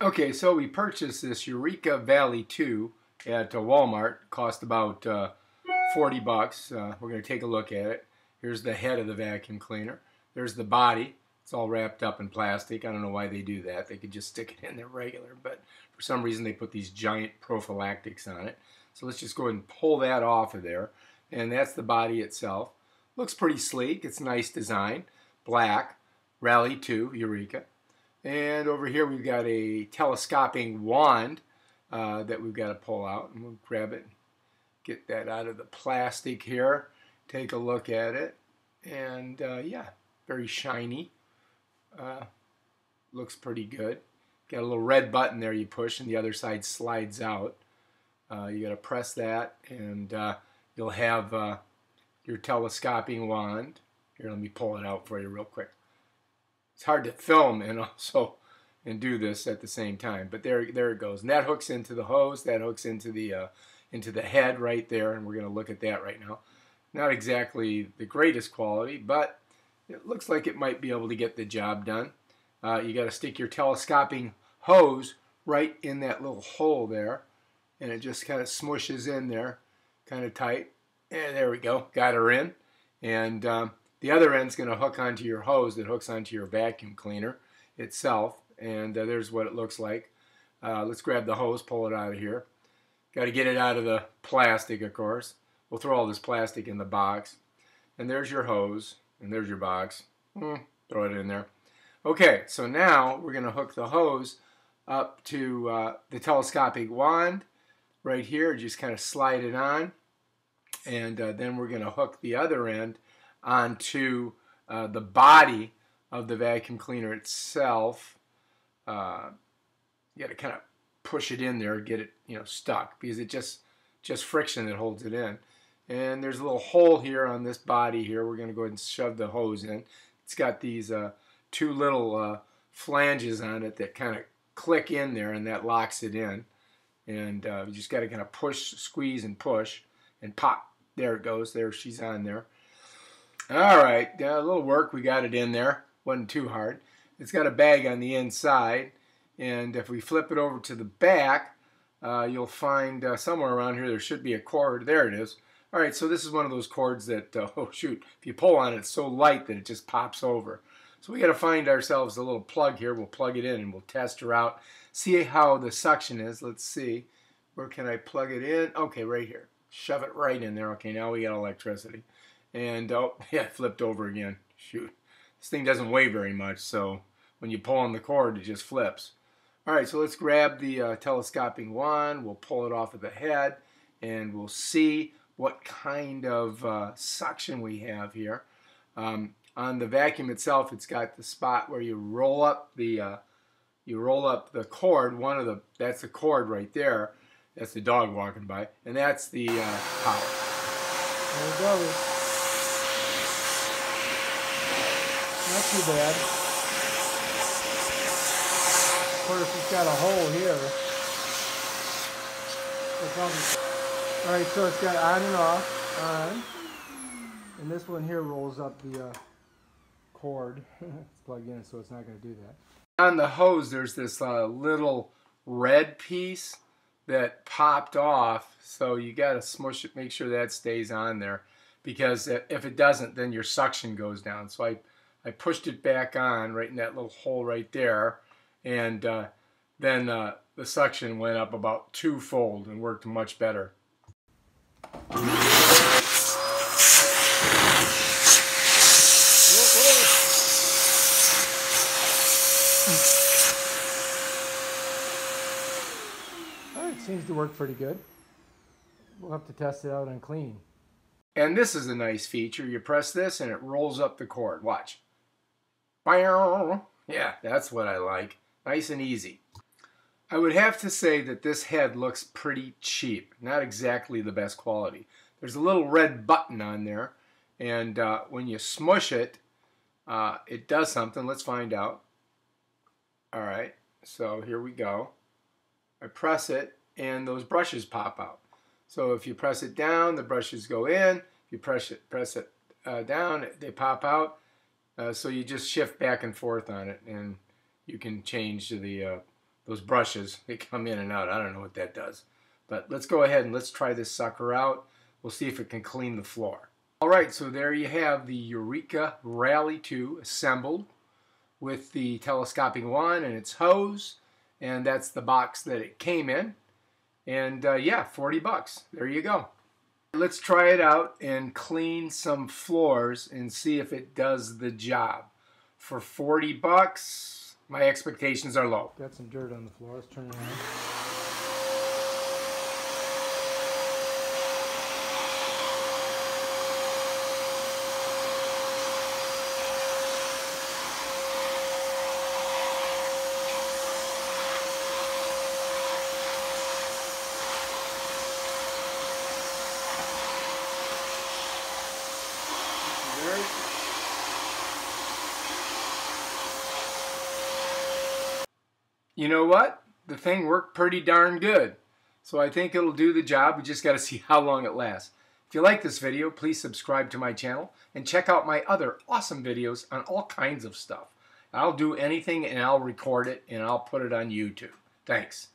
Okay, so we purchased this Eureka Valley 2 at Walmart. Cost about 40 bucks. We're going to take a look at it. Here's the head of the vacuum cleaner. There's the body. It's all wrapped up in plastic. I don't know why they do that. They could just stick it in there regular, but for some reason they put these giant prophylactics on it. So let's just go ahead and pull that off of there. And that's the body itself. Looks pretty sleek. It's a nice design. Black. Rally 2 Eureka. And over here we've got a telescoping wand that we've got to pull out. And we'll grab it, get that out of the plastic here, take a look at it. And yeah, very shiny. Looks pretty good. Got a little red button there you push and the other side slides out. You got to press that and you'll have your telescoping wand. Here, let me pull it out for you real quick. It's hard to film and do this at the same time, but there it goes. And that hooks into the hose. That hooks into the head right there, and we're going to look at that right now. Not exactly the greatest quality, but it looks like it might be able to get the job done. You got to stick your telescoping hose right in that little hole there, and it just kind of smushes in there, kind of tight. And there we go, got her in. And the other end's going to hook onto your hose that hooks onto your vacuum cleaner itself. And there's what it looks like. Let's grab the hose, pull it out of here. Got to get it out of the plastic, of course. We'll throw all this plastic in the box. And there's your hose, and there's your box. Throw it in there. Okay, so now we're going to hook the hose up to the telescopic wand right here. Just kind of slide it on. And then we're going to hook the other end onto the body of the vacuum cleaner itself. You got to kind of push it in there, get it stuck, because it just friction that holds it in. And there's a little hole here on this body here. We're going to go ahead and shove the hose in. It's got these two little flanges on it that kind of click in there, and that locks it in. And you just got to kind of push, squeeze, and push, and pop. There it goes. There, she's on there. All right, a little work. We got it in there. Wasn't too hard. It's got a bag on the inside, and if we flip it over to the back, you'll find somewhere around here there should be a cord. There it is. All right, so this is one of those cords that, oh shoot, if you pull on it, it's so light that it just pops over. So we got to find ourselves a little plug here. We'll plug it in and we'll test her out. See how the suction is. Let's see. Where can I plug it in? Okay, right here. Shove it right in there. Okay, now we got electricity. And, oh, yeah, flipped over again. Shoot. This thing doesn't weigh very much, so when you pull on the cord, it just flips. All right, so let's grab the telescoping wand. We'll pull it off of the head, and we'll see what kind of suction we have here. On the vacuum itself, it's got the spot where you roll up the cord. That's the cord right there. That's the dog walking by, and that's the power. There we go. Not too bad. Of course, it's got a hole here. Alright, so it's got on and off, on. And this one here rolls up the cord. It's plugged in, so it's not going to do that. On the hose, there's this little red piece that popped off, so you got to smush it, make sure that stays on there, because if it doesn't, then your suction goes down. So I pushed it back on right in that little hole right there, and then the suction went up about twofold and worked much better. Seems to work pretty good. We'll have to test it out on cleaning. And this is a nice feature. You press this and it rolls up the cord. Watch. Yeah, that's what I like. Nice and easy. I would have to say that this head looks pretty cheap. Not exactly the best quality. There's a little red button on there, and when you smush it, it does something. Let's find out. All right, so here we go. I press it, and those brushes pop out. So if you press it down, the brushes go in. If you press it down, they pop out. So you just shift back and forth on it, and you can change the those brushes, they come in and out. I don't know what that does. But let's go ahead and let's try this sucker out. We'll see if it can clean the floor. Alright, so there you have the Eureka Rally 2 assembled with the telescoping wand and its hose. And that's the box that it came in. And yeah, 40 bucks. There you go. Let's try it out and clean some floors and see if it does the job. For 40 bucks, my expectations are low. Got some dirt on the floor. Let's turn it on. You know what? The thing worked pretty darn good. So I think it'll do the job. We just got to see how long it lasts. If you like this video, please subscribe to my channel and check out my other awesome videos on all kinds of stuff. I'll do anything and I'll record it and I'll put it on YouTube. Thanks.